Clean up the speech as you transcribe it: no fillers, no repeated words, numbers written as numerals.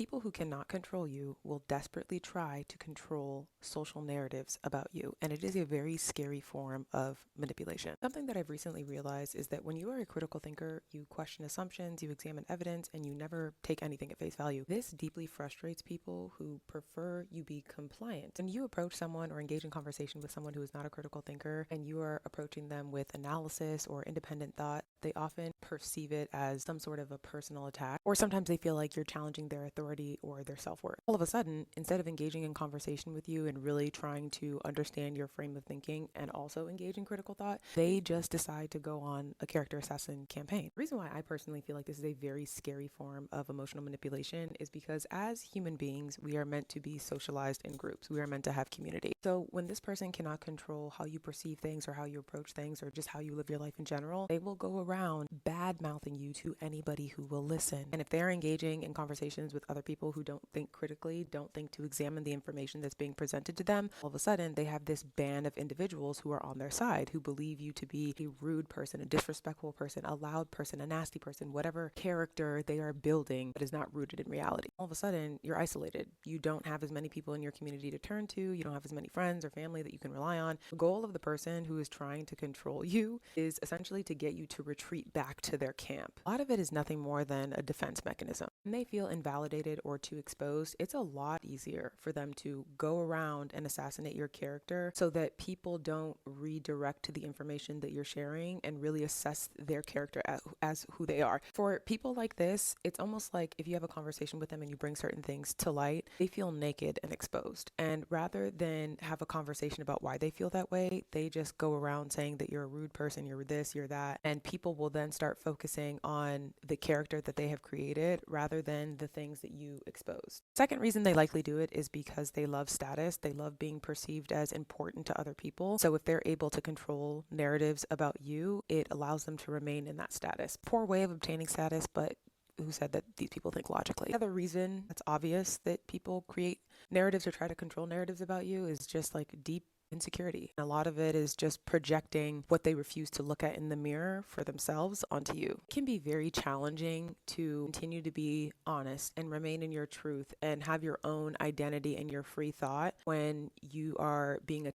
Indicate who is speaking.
Speaker 1: People who cannot control you will desperately try to control social narratives about you, and it is a very scary form of manipulation. Something that I've recently realized is that when you are a critical thinker, you question assumptions, you examine evidence, and you never take anything at face value. This deeply frustrates people who prefer you be compliant. When you approach someone or engage in conversation with someone who is not a critical thinker and you are approaching them with analysis or independent thought, they often perceive it as some sort of a personal attack, or sometimes they feel like you're challenging their authority or their self-worth. All of a sudden, instead of engaging in conversation with you and really trying to understand your frame of thinking and also engage in critical thought, they just decide to go on a character assassin campaign. The reason why I personally feel like this is a very scary form of emotional manipulation is because as human beings, we are meant to be socialized in groups. We are meant to have community. So when this person cannot control how you perceive things or how you approach things or just how you live your life in general, they will go around bad mouthing you to anybody who will listen. And if they're engaging in conversations with other people who don't think critically, don't think to examine the information that's being presented to them, all of a sudden they have this band of individuals who are on their side, who believe you to be a rude person, a disrespectful person, a loud person, a nasty person, whatever character they are building that is not rooted in reality. All of a sudden, you're isolated. You don't have as many people in your community to turn to. You don't have as many friends or family that you can rely on. The goal of the person who is trying to control you is essentially to get you to retreat back to their camp. A lot of it is nothing more than a defense mechanism. When they feel invalidated or too exposed, it's a lot easier for them to go around and assassinate your character so that people don't redirect to the information that you're sharing and really assess their character as who they are. For people like this, it's almost like if you have a conversation with them and you bring certain things to light, they feel naked and exposed. And rather than have a conversation about why they feel that way, they just go around saying that you're a rude person, you're this, you're that. And people will then start focusing on the character that they have created rather than the things that you exposed. Second reason they likely do it is because they love status. They love being perceived as important to other people. So if they're able to control narratives about you, it allows them to remain in that status. Poor way of obtaining status, but who said that these people think logically? The other reason that's obvious that people create narratives or try to control narratives about you is just like deep insecurity. A lot of it is just projecting what they refuse to look at in the mirror for themselves onto you. It can be very challenging to continue to be honest and remain in your truth and have your own identity and your free thought when you are being